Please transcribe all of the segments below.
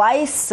22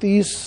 30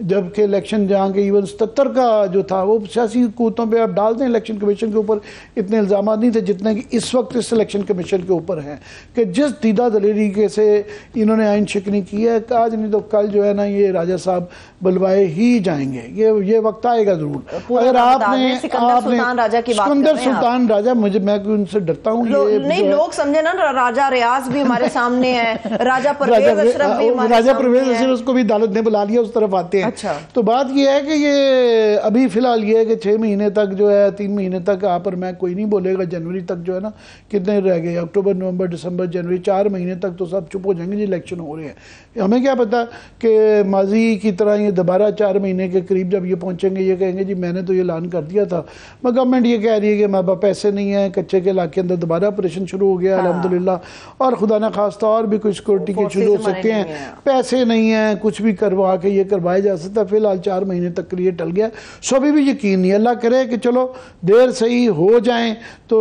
جبکہ الیکشن جہاں کے ایون 77 کا جو تھا وہ سیاسی قوتوں پہ آپ ڈال دیں، الیکشن کمیشن کے اوپر اتنے الزامات نہیں تھے جتنے کہ اس وقت اس الیکشن کمیشن کے اوپر ہیں کہ جس دیدہ دلیری سے انہوں نے آئین شکنی کی ہے، آج نہیں تو کل جو ہے نا یہ راجہ صاحب بلوائے ہی جائیں گے، یہ وقت آئے گا ضرور۔ اگر آپ نے سکندر سلطان راجہ میں ان سے ڈرتا ہوں، نہیں لوگ سمجھے نا راجہ ریاض بھی ہمارے سامنے ہے، راجہ پرویز اشرف بھی ہمارے راجہ پرویز اشرف اس کو بھی عدالت نے بلا لیا، اس طرف آتے ہیں۔ تو بات یہ ہے کہ یہ ابھی فی الحال یہ ہے کہ 6 مہینے تک جو ہے 3 مہینے تک آپ پر میں کوئی نہیں بولے گا، جنوری تک جو ہے نا کتنے رہ گئے، اکتوبر نومبر دسمبر جنوری 4 مہینے تک تو سب چپ ہو جائیں گے جی الیکشن ہو رہے ہیں۔ ہمیں کیا پتا کہ ماضی کی طرح یہ دوبارہ 4 مہینے کے قریب جب یہ پہنچیں گے یہ کہیں گے جی میں نے تو یہ اعلان کر دیا تھا، مگر گورنمنٹ یہ کہہ رہی ہے کہ ہمارے پاس پیسے نہیں ہیں، کچے کے علاقے اندر دوبارہ آپریشن شروع ہو گیا الحمدللہ، اور خدا نہ خواستہ اور بھی کوئی سیکورٹی کے ایشوز ہو سکتے ہیں، پیسے نہیں ہیں، کچھ بھی کروا کے یہ کروائے جا سکتا ہے۔ فی الحال 4 مہینے تک یہ ٹل گیا، سو ابھی بھی یقین نہیں، اللہ کرے کہ چلو دیر صحیح ہو جائیں تو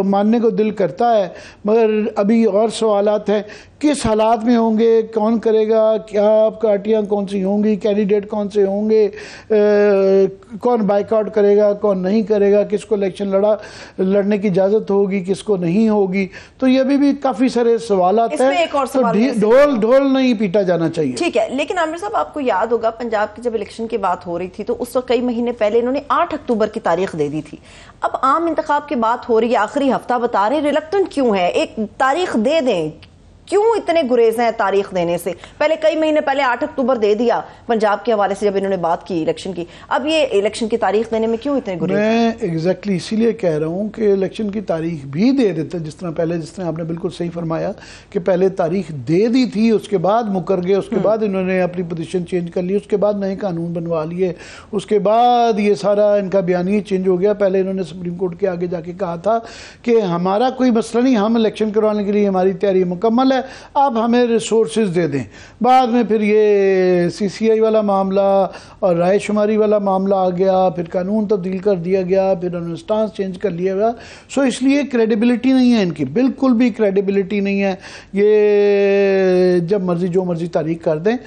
ماننے کو دل کرتا ہے، مگر ابھی اور سوالات ہیں کس حالات میں ہوں گے، کون کرے گا، کیا پارٹیاں کون سی ہوں گی، کینڈیڈیٹ کون سے ہوں گے، کون بائیک آؤٹ کرے گا، کون نہیں کرے گا، کس کو الیکشن لڑنے کی اجازت ہوگی، کس کو نہیں ہوگی، تو یہ بھی کافی سارے سوالات ہیں، تو ڈھول نہیں پیٹا جانا چاہیے۔ ٹھیک ہے، لیکن عامر صاحب آپ کو یاد ہوگا پنجاب کی جب الیکشن کی بات ہو رہی تھی تو اس وقت کئی مہینے پہلے انہوں نے 8 اکتوبر کی تاریخ دے دی تھی، اب عام انتخاب کی بات ہو رہی ہے، آخری ہفتہ بتا رہے ہیں، ریلکٹنٹ کیوں ہے؟ ایک تاریخ دے دیں، کیوں اتنے گریز ہیں تاریخ دینے سے؟ پہلے کئی مہینے پہلے 8 اکتوبر دے دیا پنجاب کے حوالے سے جب انہوں نے بات کی الیکشن کی، اب یہ الیکشن کی تاریخ دینے میں کیوں اتنے گریز؟ میں ایگزیکٹلی اسی لیے کہہ رہا ہوں کہ الیکشن کی تاریخ بھی دے دیتے، جس طرح آپ نے بالکل صحیح فرمایا کہ پہلے تاریخ دے دی تھی، اس کے بعد مکر گئے، اس کے بعد انہوں نے اپنی پوزیشن چینج کر لی، اس کے بعد نئے قانون بنوا لیے، اس کے بعد یہ سارا ان کا بیانیہ چینج ہو گیا۔ پہلے انہوں نے سپریم کورٹ کے آگے جا کے کہا تھا کہ ہمارا کوئی مسئلہ نہیں، ہم الیکشن کروانے کے لیے ہماری تیاری مکمل ہے، آپ ہمیں ریسورسز دے دیں۔ بعد میں پھر یہ CCI والا معاملہ اور رائے شماری والا معاملہ آ گیا، پھر قانون تبدیل کر دیا گیا، پھر انہوں نے سٹانس چینج کر لیا گیا، سو اس لیے کریڈیبلٹی نہیں ہے ان کی، بالکل بھی کریڈیبلٹی نہیں ہے، یہ جب مرضی جو مرضی تاریخ کر دیں۔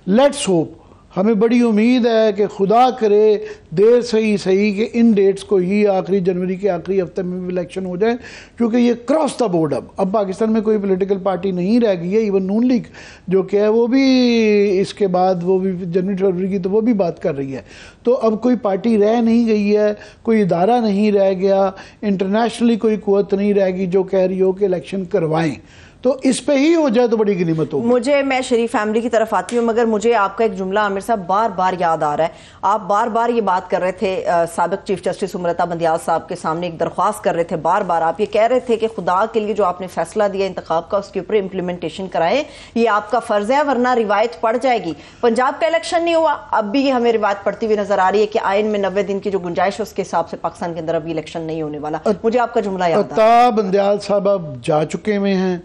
لیٹس ہوپ، ہمیں بڑی امید ہے کہ خدا کرے دیر صحیح کہ ان ڈیٹس کو ہی آخری جنوری کے آخری ہفتے میں بھی الیکشن ہو جائے، کیونکہ یہ کراس دا بورڈ اب پاکستان میں کوئی پولیٹیکل پارٹی نہیں رہ گئی ہے، ایون نون لیگ جو کہ ہے وہ بھی اس کے بعد وہ بھی جنوری فروری کی تو وہ بھی بات کر رہی ہے، تو اب کوئی پارٹی رہ نہیں گئی ہے، کوئی ادارہ نہیں رہ گیا، انٹرنیشنلی کوئی قوت نہیں رہ گئی جو کہہ رہی ہو کہ الیکشن کروائیں، تو اس پہ ہی ہو جائے تو بڑی غنیمت ہوگی۔ میں شریف فیملی کی طرف آتی ہوں، مگر مجھے آپ کا ایک جملہ عامر صاحب بار بار یاد آ رہا ہے، آپ بار بار یہ بات کر رہے تھے، سابق چیف جسٹس امرتا بندیال صاحب کے سامنے ایک درخواست کر رہے تھے، بار بار آپ یہ کہہ رہے تھے کہ خدا کے لیے جو آپ نے فیصلہ دیا انتخاب کا اس کے اوپر امپلیمنٹیشن کرائیں، یہ آپ کا فرض ہے ورنہ روایت پڑ جائے گی۔ پنجاب کا الیکشن نہیں ہوا، اب بھی یہ ہمیں روایت پڑتی ہوئی نظر آ رہی ہے کہ آئین میں 90 دن کی جو گنجائش ہے اس کے حساب سے پاکستان کے اندر اب الیکشن نہیں ہونے والا۔ مجھے آپ کا جملہ یاد آ رہا ہے۔ بندیال صاحب اب جا چکے ہوئے ہیں،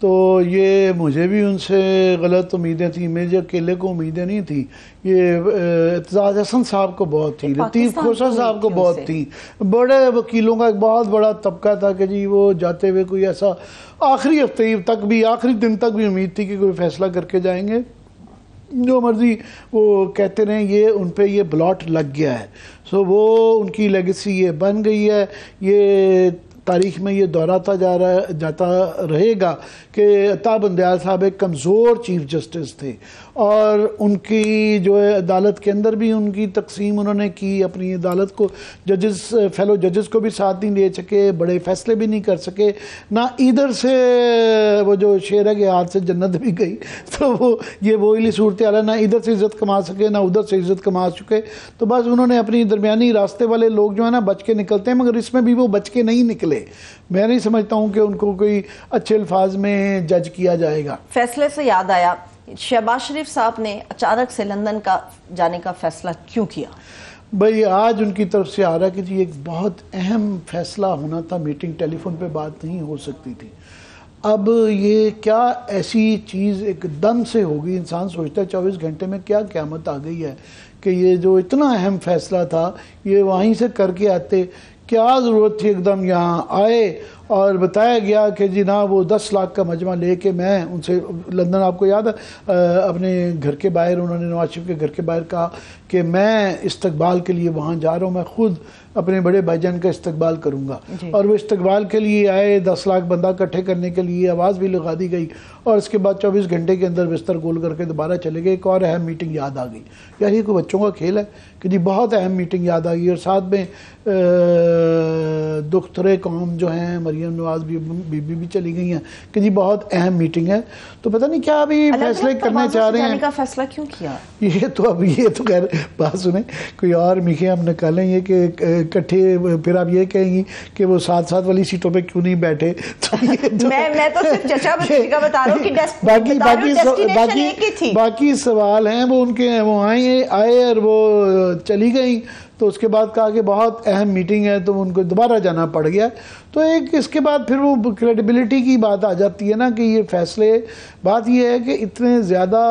تو یہ مجھے بھی ان سے غلط امیدیں تھیں، مجھے اکیلے کو امیدیں نہیں تھیں، یہ اعتزاز احسن صاحب کو بہت تھی، لطیف کھوسہ صاحب کو بہت تھی، بڑے وکیلوں کا ایک بہت بڑا طبقہ تھا کہ جی وہ جاتے ہوئے کوئی ایسا آخری ہفتے تک بھی آخری دن تک بھی امید تھی کہ کوئی فیصلہ کر کے جائیں گے، جو مرضی وہ کہتے رہیں، یہ ان پہ یہ بلاٹ لگ گیا ہے، سو وہ ان کی لیگیسی یہ بن گئی ہے، یہ تاریخ میں یہ دہراتا جاتا رہے گا کہ عطا بندیال صاحب ایک کمزور چیف جسٹس تھے، اور ان کی جو ہے عدالت کے اندر بھی ان کی تقسیم انہوں نے کی، اپنی عدالت کو فیلو ججز کو بھی ساتھ نہیں لے سکے، بڑے فیصلے بھی نہیں کر سکے، نہ ادھر سے وہ جو شیر ہے کہ ہاتھ سے جنت بھی گئی، تو وہ یہ وہی صورتحال ہے، نہ ادھر سے عزت کما سکے نہ ادھر سے عزت کما چکے، تو بس انہوں نے اپنی درمیانی راستے والے لوگ جو ہے نا بچ کے نکلتے ہیں، مگر اس میں بھی وہ بچ کے نہیں نکلے، میں نہیں سمجھتا ہوں کہ ان کو کوئی اچھے الفاظ میں جج کیا جائے گا۔ فیصلے سے یاد آیا، شہباز شریف صاحب نے اچانک سے لندن کا جانے کا فیصلہ کیوں کیا؟ بھئی آج ان کی طرف سے آ رہا ہے کہ جی ایک بہت اہم فیصلہ ہونا تھا، میٹنگ ٹیلی فون پہ بات نہیں ہو سکتی تھی، اب یہ کیا ایسی چیز ایک دم سے ہوگی، انسان سوچتا ہے 24 گھنٹے میں کیا قیامت آ گئی ہے کہ یہ جو اتنا اہم فیصلہ تھا یہ وہیں سے کر کے آتے، کیا ضرورت تھی ایک دم یہاں آئے اور بتایا گیا کہ جناب وہ 10 لاکھ کا مجمع لے کے میں ان سے لندن، آپ کو یاد ہے اپنے گھر کے باہر انہوں نے نواز شریف کے گھر کے باہر کہا کہ میں استقبال کے لیے وہاں جا رہا ہوں، میں خود اپنے بڑے بھائی جان کا استقبال کروں گا، اور وہ استقبال کے لیے آئے، 10 لاکھ بندہ اکٹھے کرنے کے لیے آواز بھی لگا دی گئی، اور اس کے بعد 24 گھنٹے کے اندر بستر گول کر کے دوبارہ چلے گئے۔ ایک اور اہم میٹنگ یاد آ گئی، یار یہ کوئی بچوں کا کھیل ہے کہ جی بہت اہم میٹنگ یاد آ گئی، اور ساتھ میں دخترے قوم جو ہیں مریم نواز بی بی چلی گئی ہیں کہ جی بہت اہم میٹنگ ہے۔ تو پتہ نہیں کیا ابھی فیصلے کرنے چاہ رہے ہیں، کا فیصلہ کیوں کیا؟ یہ تو خیر بات سنیں، کوئی اور میخیں ہم نکالیں یہ کہ اکٹھے، پھر آپ یہ کہیں گی کہ وہ ساتھ والی سیٹوں پہ کیوں نہیں بیٹھے۔ میں تو صرف چچا کا بتا رہا ہوں کہ باقی سوال ہیں وہ ان کے ہیں، وہ آئے اور وہ چلی گئیں، تو اس کے بعد کہا کہ بہت اہم میٹنگ ہے تو ان کو دوبارہ جانا پڑ گیا۔ تو ایک اس کے بعد پھر وہ کریڈیبلٹی کی بات آ جاتی ہے نا کہ یہ فیصلے، بات یہ ہے کہ اتنے زیادہ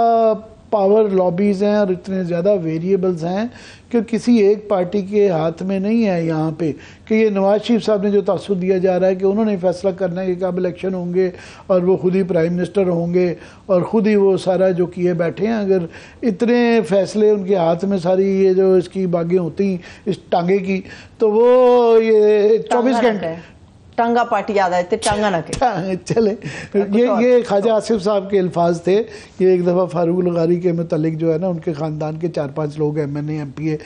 پاور لابیز ہیں اور اتنے زیادہ ویریبلز ہیں کہ کسی ایک پارٹی کے ہاتھ میں نہیں ہے یہاں پہ کہ یہ نواز شریف صاحب نے جو تاثر دیا جا رہا ہے کہ انہوں نے فیصلہ کرنا ہے کہ کب الیکشن ہوں گے اور وہ خود ہی پرائم منسٹر ہوں گے اور خود ہی وہ سارا جو کیے بیٹھے ہیں۔ اگر اتنے فیصلے ان کے ہاتھ میں ساری یہ جو اس کی باغیں ہوتی اس ٹانگے کی، تو وہ یہ 24 گھنٹے ٹانگا پارٹی یاد آئے تھے، ٹانگا نہ کہ چلے۔ یہ خواجہ آصف صاحب کے الفاظ تھے۔ یہ ایک دفعہ فاروق لغاری کے متعلق جو ہے نا ان کے خاندان کے 4-5 لوگ M N A M P A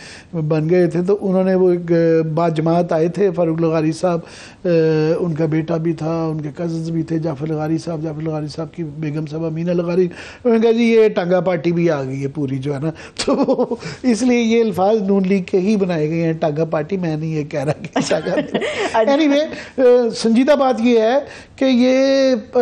بن گئے تھے، تو انہوں نے وہ ایک باجماعت آئے تھے، فاروق لغاری صاحب، ان کا بیٹا بھی تھا، ان کے کزنز بھی تھے، جعفر لغاری صاحب کی بیگم صاحبہ امینہ لغاری، انہوں نے کہا جی یہ ٹانگا پارٹی بھی آ گئی ہے پوری جو ہے نا، تو اس لیے یہ الفاظ نون لیگ کے ہی بنائے گئے ہیں، ٹانگا پارٹی، میں نہیں یہ کہہ رہا کہ ٹانگا۔ اینی وے سنجیدہ بات یہ ہے کہ یہ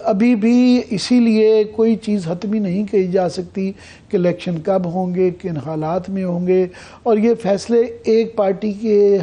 ابھی بھی اسی لیے کوئی چیز حتمی نہیں کہی جا سکتی کہ الیکشن کب ہوں گے، کن حالات میں ہوں گے، اور یہ فیصلے ایک پارٹی کے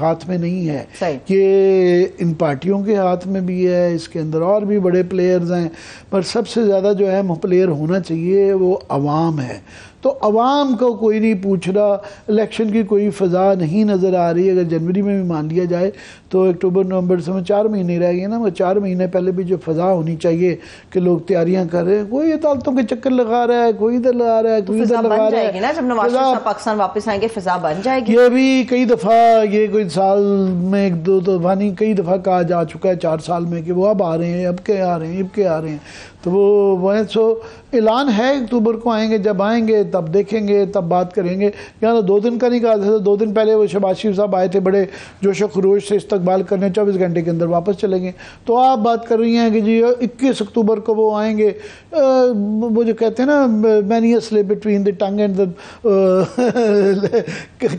ہاتھ میں نہیں ہے، یہ ان پارٹیوں کے ہاتھ میں بھی ہے، اس کے اندر اور بھی بڑے پلیئرز ہیں، پر سب سے زیادہ جو ہے پلیئر ہونا چاہیے وہ عوام ہے۔ تو عوام کو کوئی نہیں پوچھ رہا، الیکشن کی کوئی فضا نہیں نظر آ رہی۔ اگر جنوری میں بھی مان لیا جائے تو اکتوبر نومبر سے 4 مہینے رہ گئے نا، وہ 4 مہینے پہلے بھی جو فضا ہونی چاہیے کہ لوگ تیاریاں کر رہے ہیں، کوئی عدالتوں کے چکر لگا رہا ہے، کوئی ادھر لگا رہا ہے، کوئی ادھر لگا رہا ہے۔ جب نواز شریف صاحب پاکستان واپس آئیں گے فضا بن جائے گی۔ یہ بھی کئی دفعہ، یہ کوئی سال میں 1-2 دفعہ نہیں، کئی دفعہ کہا جا چکا ہے 4 سال میں کہ وہ اب آ رہے ہیں، اب کے آ رہے ہیں، اب کے آ رہے ہیں۔ تو وہ سو اعلان ہے اکتوبر کو آئیں گے، جب آئیں گے تب دیکھیں گے، تب بات کریں گے۔ یہاں تو 2 دن کا نہیں کہا تھا، 2 دن پہلے وہ شہباز شریف صاحب آئے تھے بڑے جوش و خروش سے استقبال کرنے، 24 گھنٹے کے اندر واپس چلیں گے۔ تو آپ بات کر رہی ہیں کہ جی 21 اکتوبر کو وہ آئیں گے، وہ جو کہتے ہیں نا مینی اسلے between the tongue and the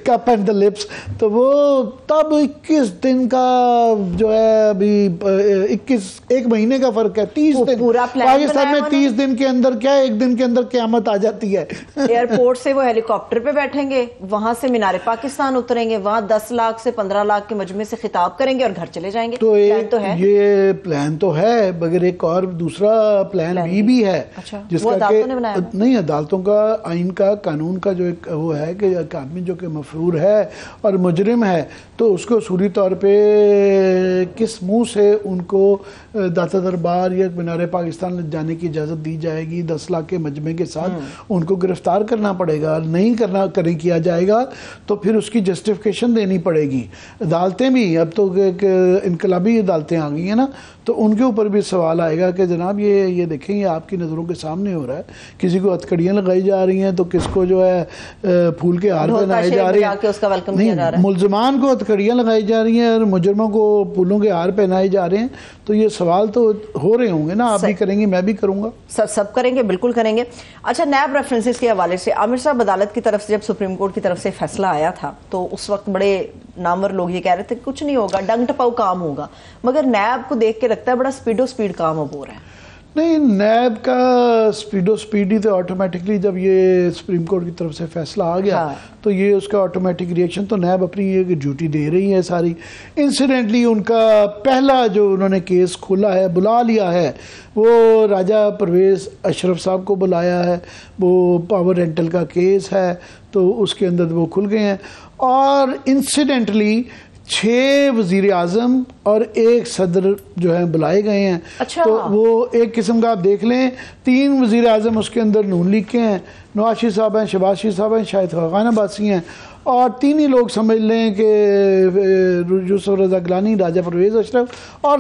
cup and the lips, تو وہ تب 21 دن کا جو ہے ابھی 1 مہینے کا فرق ہے، 30 دن پاکستان میں، 30 دن کے اندر کیا 1 دن کے اندر قیامت آ جاتی ہے۔ ایئرپورٹ سے وہ ہیلی کاپٹر پہ بیٹھیں گے، وہاں سے مینار پاکستان اتریں گے، وہاں 10 لاکھ سے 15 لاکھ کے مجمع سے خطاب کریں گے اور گھر چلے جائیں گے۔ تو یہ پلان تو ہے، مگر ایک اور دوسرا پلان بھی ہے جس کا کہ نہیں، عدالتوں کا، آئین کا، قانون کا جو ایک وہ ہے کہ ایک آدمی جو کہ مفرور ہے اور مجرم ہے تو اس کو اصولی طور پہ کس منہ سے ان کو داتا دربار یا مینار پاکستان جانے کی اجازت دی جائے گی، 10 لاکھ کے مجمع کے ساتھ ان کو گرفتار کرنا پڑے گا، نہیں کیا جائے گا تو پھر اس کی جسٹیفیکیشن دینی پڑے گی۔ عدالتیں بھی اب تو انقلابی عدالتیں آ گئی ہیں نا، تو ان کے اوپر بھی سوال آئے گا کہ جناب یہ دیکھیں یہ آپ کی نظروں کے سامنے ہو رہا ہے، کسی کو ہتھکڑیاں لگائی جا رہی ہیں تو کس کو جو ہے پھول کے ہار پہنائے جا رہے ہیں، ملزمان کو ہتھکڑیاں لگائی جا رہی ہیں اور مجرموں کو پھولوں کے ہار پہنائے جا رہے ہیں۔ تو یہ سوال تو ہو رہے ہوں گے نا، آپ بھی کریں گے، میں بھی کروں گا، سب کریں گے، بالکل کریں گے۔ اچھا، نیب ریفرنسز کے حوالے سے عامر صاحب، عدالت کی طرف سے جب سپریم کورٹ کی طرف سے فیصلہ آیا تھا تو اس وقت بڑے نامور لوگ یہ کہہ رہے تھے کچھ نہیں ہوگا، ڈنگ ٹپاؤ کام ہوگا، مگر نیب کو دیکھ کے لگتا ہے بڑا سپیڈ کام اب ہو رہا ہے۔ نہیں، نیب کا سپیڈی تو آٹومیٹکلی جب یہ سپریم کورٹ کی طرف سے فیصلہ آ گیا تو یہ اس کا آٹومیٹک ریئیکشن، تو نیب اپنی یہ ڈیوٹی دے رہی ہے ساری. انسیڈنٹلی ان کا پہلا جو انہوں نے کیس کھولا ہے، بلا لیا ہے، وہ راجہ پرویز اشرف صاحب کو بلایا ہے، وہ پاور رینٹل کا کیس ہے، تو اس کے اندر وہ کھل گئے ہیں. اور انسیڈنٹلی 6 وزیر اعظم اور 1 صدر جو ہیں بلائے گئے ہیں. تو وہ ایک قسم کا آپ دیکھ لیں، 3 وزیر اعظم اس کے اندر نون لیگ کے ہیں، نواز شریف صاحب ہیں، شہباز شریف صاحب ہیں، شاہد خاقان عباسی ہیں، اور 3 ہی لوگ سمجھ لیں کہ یوسف رضا گیلانی، راجہ پرویز اشرف اور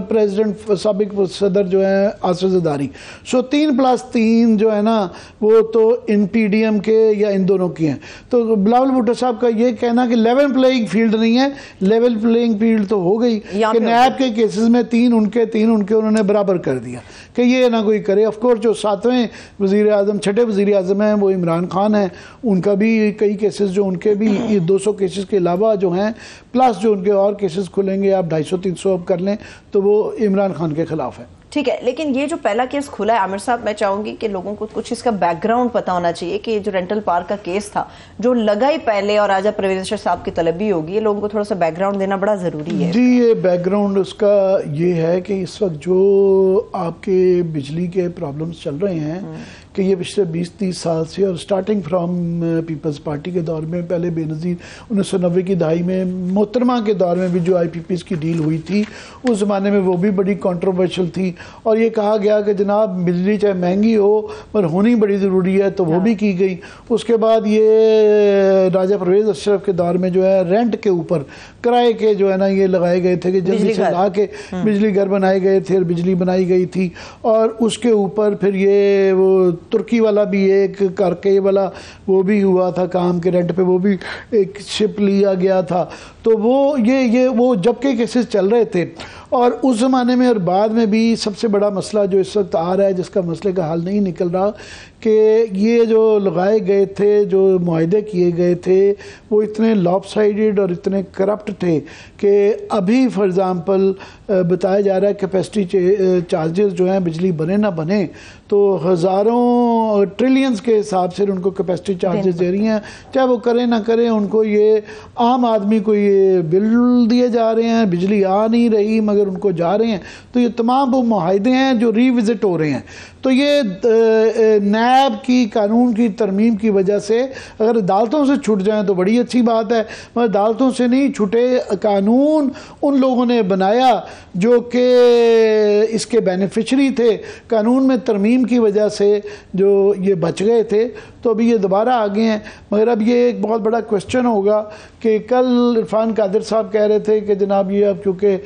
پریزیڈنٹ سابق صدر جو ہیں آصف زرداری. سو 3+3 جو ہے نا وہ تو ان پی ڈی ایم کے یا ان دونوں کی ہیں. تو بلاول بھٹو صاحب کا یہ کہنا کہ لیول پلینگ فیلڈ نہیں ہے، لیول پلینگ فیلڈ تو ہو گئی کہ نیب کے کیسز میں 3 ان کے انہوں نے برابر کر دیا کہ یہ نہ کوئی کرے. آف کورس جو 7ویں وزیر اعظم، 6ٹھے وزیر اعظم ہیں وہ عمران خان ہیں، ان کا بھی کئی کیسز جو ان کے بھی 200 کیسز کے علاوہ جو ہیں پلس جو ان کے اور کیسز کھلیں گے، آپ 250-300 اب کر لیں تو وہ عمران خان کے خلاف ہے. ٹھیک ہے، لیکن یہ جو پہلا کیس کھلا ہے عامر صاحب، میں چاہوں گی کہ لوگوں کو کچھ اس کا بیک گراؤنڈ پتہ ہونا چاہیے کہ جو رینٹل پارک کا کیس تھا جو لگا ہی پہلے اور راجہ پرویز اشرف صاحب کی طلبی ہوگی، یہ لوگوں کو تھوڑا سا بیک گراؤنڈ دینا بڑا ضروری ہے. جی، یہ بیک گراؤنڈ اس کا یہ ہے کہ اس وقت جو آپ کے بجلی کے پرابلمز چل رہے ہیں کہ یہ پچھلے 20-30 سال سے، اور سٹارٹنگ فرام پیپلز پارٹی کے دور میں، پہلے بے نظیر 1990 کی دہائی میں محترمہ کے دور میں بھی جو آئی پی پیز کی ڈیل ہوئی تھی اس زمانے میں وہ بھی بڑی کنٹروورشل تھی، اور یہ کہا گیا کہ جناب بجلی چاہے مہنگی ہو پر ہونی بڑی ضروری ہے، تو وہ بھی کی گئی. اس کے بعد یہ راجہ پرویز اشرف کے دور میں جو ہے رینٹ کے اوپر کرائے کے جو ہے نا یہ لگائے گئے تھے کہ جلدی سے لا کے بجلی گھر بنائے گئے تھے اور بجلی بنائی گئی تھی. اور اس کے اوپر پھر یہ وہ ترکی والا بھی ایک کارکے والا وہ بھی ہوا تھا کام کے رینٹ پہ، وہ بھی ایک شپ لیا گیا تھا. تو وہ جب کے کیسز چل رہے تھے. اور اس زمانے میں اور بعد میں بھی سب سے بڑا مسئلہ جو اس وقت آ رہا ہے، جس کا مسئلے کا حل نہیں نکل رہا، کہ یہ جو لگائے گئے تھے، جو معاہدے کیے گئے تھے، وہ اتنے لاپ سائیڈڈ اور اتنے کرپٹ تھے کہ ابھی فار ایگزامپل بتایا جا رہا ہے کیپیسٹی چارجز جو ہیں بجلی بنے نہ بنے تو ہزاروں ٹریلینز کے حساب سے ان کو کیپیسٹی چارجز دے رہی ہیں، چاہے وہ کریں نہ کریں. ان کو یہ عام آدمی کو یہ بل دیے جا رہے ہیں، بجلی آ نہیں رہی مگر ان کو جا رہے ہیں. تو یہ تمام وہ معاہدے ہیں جو ری وزٹ ہو رہے ہیں. تو یہ نیب کی قانون کی ترمیم کی وجہ سے اگر عدالتوں سے چھٹ جائیں تو بڑی اچھی بات ہے، مگر عدالتوں سے نہیں چھٹے. قانون ان لوگوں نے بنایا جو کہ اس کے بینیفیشری تھے، قانون میں ترمیم کی وجہ سے جو یہ بچ گئے تھے، تو ابھی یہ دوبارہ آگے ہیں. مگر اب یہ ایک بہت بڑا کوسچن ہوگا کہ کل عرفان قادر صاحب کہہ رہے تھے کہ جناب یہ اب کیونکہ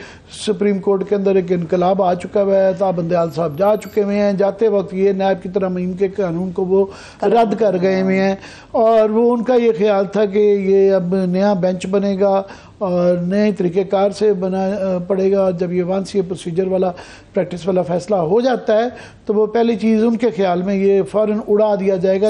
سپریم کورٹ کے اندر ایک انقلاب آ چکا ہے، تابندیال صاحب جا چکے ہوئے ہیں، جاتے وقت یہ نیب کی ترمیم کے قانون کو وہ رد کر گئے ہوئے ہیں. اور وہ ان کا یہ خیال تھا کہ یہ اب نیا بینچ بنے گا اور نئے طریقہ کار سے بنا پڑے گا. جب یہ 1CA پروسیجر والا پریکٹس والا فیصلہ ہو جاتا ہے تو وہ پہلی چیز ان کے خیال میں یہ فوراً اڑا دیا جائے گا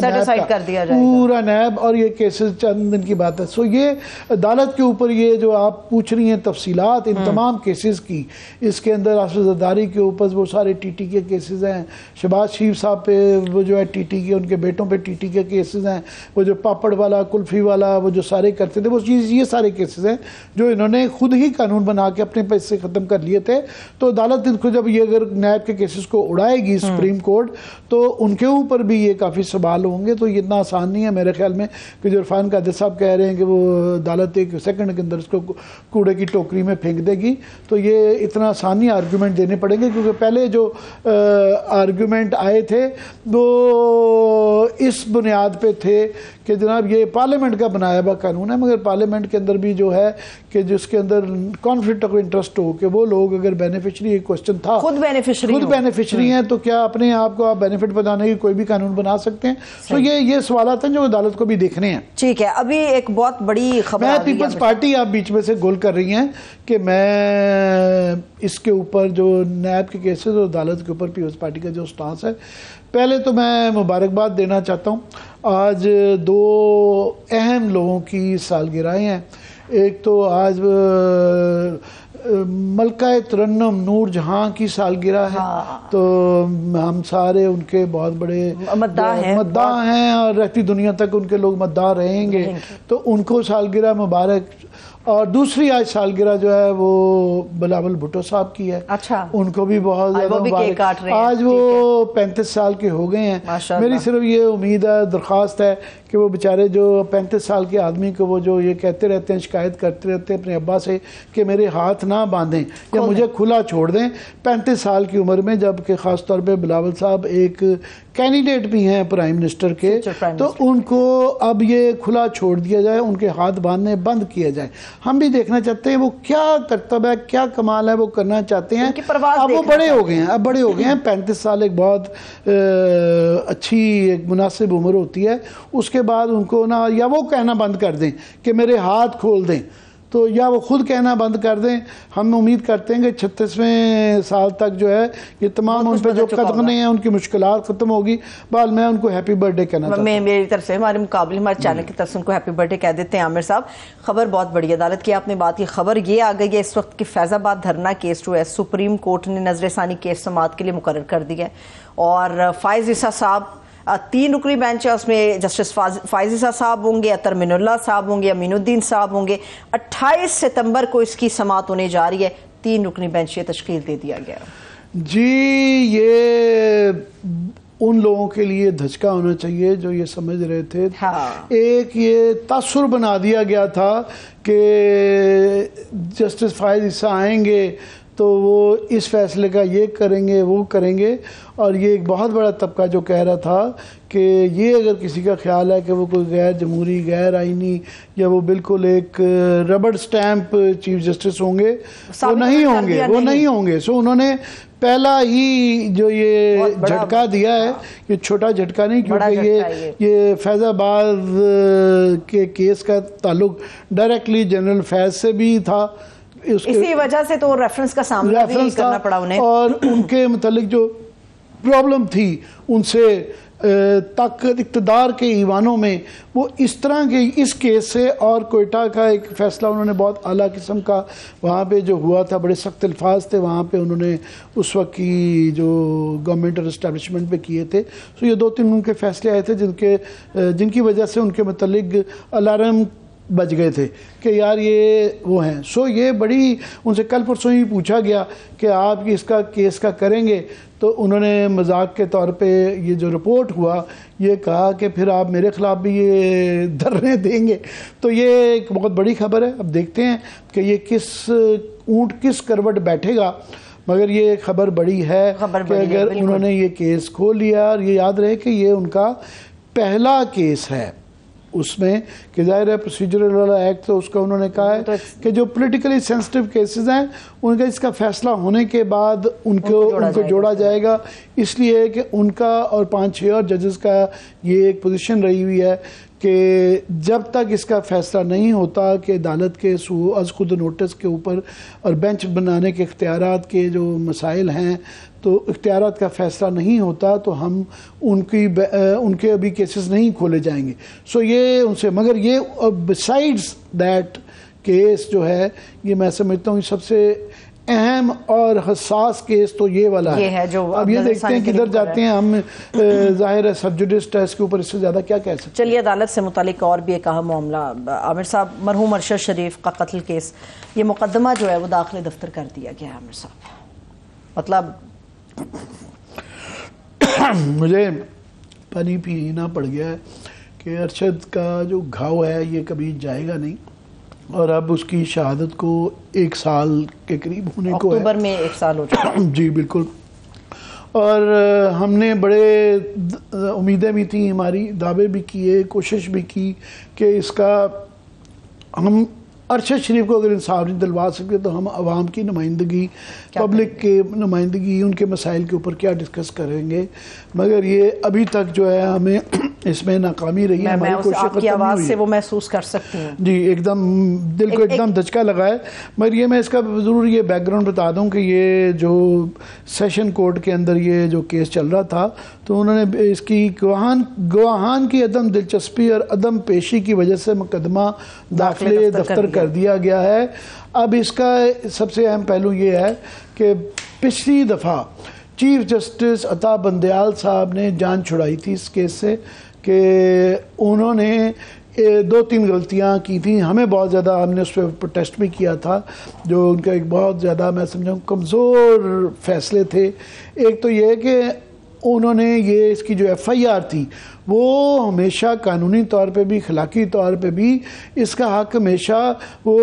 پورا نیب، اور یہ کیسز چند دن کی بات ہے. سو یہ عدالت کے اوپر یہ جو آپ پوچھ رہی ہیں تفصیلات ان تمام کیسز کی، اس کے اندر آصف زرداری کے اوپر وہ سارے ٹی ٹی کے کیسز ہیں، شہباز شریف صاحب پہ وہ جو ہے ٹی ٹی کے، ان کے بیٹوں پہ ٹی ٹی کے کیسز ہیں، وہ جو پاپڑ والا کلفی والا وہ جو سارے کرتے تھے وہ چیز، یہ سارے کیسز ہیں جو انہوں نے خود ہی قانون بنا کے اپنے پیسے ختم کر لیے تھے. تو عدالت کو جب یہ اگر نیب کے کیسز کو اڑائے گی سپریم کورٹ تو ان کے اوپر بھی یہ کافی سوال ہوں گے. تو یہ اتنا آسان نہیں ہے میرے خیال میں کہ جو عرفان قادر صاحب کہہ رہے ہیں کہ وہ عدالت ایک سیکنڈ کے اندر اس کو کوڑے کی ٹوکری میں پھینک دے گی. تو یہ اتنا آسان نہیں آرگیومنٹ دینے پڑیں گے، کیونکہ پہلے جو آرگیومنٹ آئے تھے وہ اس بنیاد پہ تھے کہ جناب یہ پارلیمنٹ کا بنایا ہوا قانون ہے، مگر پارلیمنٹ کے اندر بھی جو ہے کہ جس کے اندر کانفلکٹ آف انٹرسٹ ہو کہ وہ لوگ اگر بینیفیشری، ایک کوسچن تھا خود بینیفیشری ہیں تو کیا اپنے آپ کو آپ بینیفٹ بنانے کی کوئی بھی قانون بنا سکتے ہیں. تو یہ سوالات ہیں جو عدالت کو بھی دیکھنے ہیں. ٹھیک ہے، ابھی ایک بہت بڑی خبر میں پیپلز پارٹی آپ بیچ میں سے گول کر رہی ہیں کہ میں اس کے اوپر جو نیب کے کیسز اور عدالت کے اوپر پیپلز پارٹی کا جو سٹانس ہے، پہلے تو میں مبارکباد دینا چاہتا ہوں. آج 2 اہم لوگوں کی سالگرہیں ہیں. ایک تو آج ملکہ ترنم نور جہاں کی سالگرہ ہے، تو ہم سارے ان کے بہت بڑے مداح ہیں اور رہتی دنیا تک ان کے لوگ مداح رہیں گے، تو ان کو سالگرہ مبارک۔ اور دوسری آج سالگرہ جو ہے وہ بلاول بھٹو صاحب کی ہے، ان کو بھی بہت زیادہ مبارک۔ آج وہ 35 سال کے ہو گئے ہیں۔ میری صرف یہ امید ہے، درخواست ہے کہ وہ بیچارے جو 35 سال کے آدمی کو وہ جو یہ کہتے رہتے ہیں، شکایت کرتے رہتے ہیں اپنے ابا سے کہ میرے ہاتھ نہ باندھیں یا مجھے کھلا چھوڑ دیں 35 سال کی عمر میں، جبکہ خاص طور پہ بلاول صاحب ایک کینڈیڈیٹ بھی ہیں پرائم منسٹر کے، تو ان کو اب یہ کھلا چھوڑ دیا جائے، ان کے ہاتھ باندھنے بند کیا جائے۔ ہم بھی دیکھنا چاہتے ہیں وہ کیا کرتب ہے، کیا کمال ہے وہ کرنا چاہتے ہیں۔ اب وہ بڑے ہو گئے ہیں، اب بڑے ہو گئے ہیں، 35 سال ایک بہت اچھی ایک مناسب عمر ہوتی ہے۔ اس کے بعد ان کو نہ یا وہ کہنا بند کر دیں کہ میرے ہاتھ کھول دیں، تو یا وہ خود کہنا بند کر دیں۔ ہم امید کرتے ہیں کہ 36ویں سال تک جو ہے یہ تمام ان پہ جو قدغنیں ہیں ان کی مشکلات ختم ہوگی۔ بال میں ان کو ہیپی برتھ ڈے کہنا چاہتا ہوں۔ میری طرف سے ہمارے مقابلے ہمارے چینل کی طرف سے ان کو ہیپی برتھ ڈے کہہ دیتے ہیں۔ عامر صاحب، خبر بہت بڑی عدالت کی آپ نے بات کی، خبر یہ آ گئی ہے اس وقت کہ فیض آباد دھرنا کیس جو ہے سپریم کورٹ نے نظر ثانی کیس سماعت کے لیے مقرر کر دیا ہے، اور فائز عیسیٰ صاحب 3 رکنی بینچ ہے، اس میں جسٹس فائز عیسیٰ صاحب ہوں گے، اطہر من اللہ صاحب ہوں گے، امین الدین صاحب ہوں گے۔ 28 ستمبر کو اس کی سماعت ہونے جا رہی ہے۔ 3 رکنی بینچ یہ تشکیل دے دیا گیا۔ جی، یہ ان لوگوں کے لیے دھچکا ہونا چاہیے جو یہ سمجھ رہے تھے۔ ایک یہ تاثر بنا دیا گیا تھا کہ جسٹس فائز عیسیٰ آئیں گے تو وہ اس فیصلے کا یہ کریں گے وہ کریں گے، اور یہ ایک بہت بڑا طبقہ جو کہہ رہا تھا کہ یہ اگر کسی کا خیال ہے کہ وہ کوئی غیر جمہوری، غیر آئینی یا وہ بالکل ایک ربڑ سٹیمپ چیف جسٹس ہوں گے، وہ نہیں ہوں گے۔ سو انہوں نے پہلا ہی جو یہ جھٹکا دیا ہے، یہ چھوٹا جھٹکا نہیں، کیونکہ یہ فیض آباد کے کیس کا تعلق ڈائریکٹلی جنرل فیض سے بھی تھا، اسی وجہ سے تو ریفرنس کا سامنا بھی کرنا پڑا انہیں، اور ان کے متعلق جو پرابلم تھی ان سے تک اقتدار کے ایوانوں میں، وہ اس طرح کے اس کیس سے، اور کوئٹہ کا ایک فیصلہ انہوں نے بہت اعلیٰ قسم کا وہاں پہ جو ہوا تھا، بڑے سخت الفاظ تھے وہاں پہ انہوں نے اس وقت کی جو گورنمنٹ اور اسٹیبلشمنٹ پہ کیے تھے۔ سو یہ 2-3 ان کے فیصلے آئے تھے جن کی وجہ سے ان کے متعلق الارم بج گئے تھے کہ یار یہ وہ ہیں۔ سو یہ بڑی ان سے کل پرسوں ہی پوچھا گیا کہ آپ اس کا کیس کا کریں گے، تو انہوں نے مذاق کے طور پہ یہ جو رپورٹ ہوا یہ کہا کہ پھر آپ میرے خلاف بھی یہ دھرنے دیں گے۔ تو یہ ایک بہت بڑی خبر ہے، اب دیکھتے ہیں کہ یہ اونٹ کس کروٹ بیٹھے گا، مگر یہ خبر بڑی ہے کہ اگر انہوں نے یہ کیس کھول لیا، اور یہ یاد رہے کہ یہ ان کا پہلا کیس ہے اس میں، کہ ظاہر ہے پروسیجرل والا ایکٹ تو اس کا انہوں نے کہا ہے کہ جو پولیٹیکلی سینسٹیو کیسز ہیں ان کا اس کا فیصلہ ہونے کے بعد ان کو جوڑا جائے گا، اس لیے کہ ان کا اور 5-6 اور ججز کا یہ ایک پوزیشن رہی ہوئی ہے کہ جب تک اس کا فیصلہ نہیں ہوتا کہ عدالت کے از خود نوٹس کے اوپر اور بینچ بنانے کے اختیارات کے جو مسائل ہیں، تو اختیارات کا فیصلہ نہیں ہوتا تو ہم ان کے ابھی کیسز نہیں کھولے جائیں گے۔ سو یہ ان سے، مگر یہ بسائڈز دیٹ کیس جو ہے، یہ میں سمجھتا ہوں سب سے اہم اور حساس کیس تو یہ والا ہے جو اب یہ دیکھتے ہیں کدھر جاتے ہیں ہم۔ ظاہر ہے سب جوڈیس ٹیسٹ کے اوپر اس سے زیادہ کیا کہہ سکتے ہیں۔ چلیے، عدالت سے متعلق اور بھی ایک اہم معاملہ، عامر صاحب، مرحوم ارشد شریف کا قتل کیس، یہ مقدمہ جو ہے وہ داخل دفتر کر دیا گیا ہے۔ عامر صاحب، مطلب مجھے پانی پینا پڑ گیا ہے کہ ارشد کا جو گھاؤ ہے یہ کبھی جائے گا نہیں، اور اب اس کی شہادت کو 1 سال کے قریب ہونے کو ہے، اکتوبر میں 1 سال ہو چکا۔ جی بالکل، اور ہم نے بڑے امیدیں بھی تھیں، ہماری دعوے بھی کیے، کوشش بھی کی کہ اس کا ہم ارشد شریف کو اگر انصاف نہیں دلوا سکتے تو ہم عوام کی نمائندگی، پبلک کے نمائندگی، ان کے مسائل کے اوپر کیا ڈسکس کریں گے، مگر یہ ابھی تک جو ہے ہمیں اس میں ناکامی رہی ہے. میں آپ کی آواز سے وہ محسوس کر سکتی ہوں جی, ایک دم دل کو ایک دم دھچکا لگا ہے. مگر یہ میں اس کا ضرور یہ بیک گراؤنڈ بتا دوں کہ یہ جو سیشن کورٹ کے اندر یہ جو کیس چل رہا تھا تو انہوں نے اس کی گواہان کی عدم دلچسپی اور عدم پیشی کی وجہ سے مقدمہ داخلے دفتر کر دیا گیا ہے. اب اس کا سب سے اہم پہلو یہ ہے کہ پچھلی دفعہ چیف جسٹس عطا بندیال صاحب نے جان چھڑائی تھی اس کیس سے کہ انہوں نے 2-3 غلطیاں کی تھیں. ہمیں بہت زیادہ, ہم نے اس پہ پروٹیسٹ بھی کیا تھا, جو ان کا ایک بہت زیادہ میں سمجھوں کمزور فیصلے تھے. ایک تو یہ کہ انہوں نے یہ اس کی جو ایف آئی آر تھی وہ ہمیشہ قانونی طور پہ بھی اخلاقی طور پہ بھی اس کا حق ہمیشہ وہ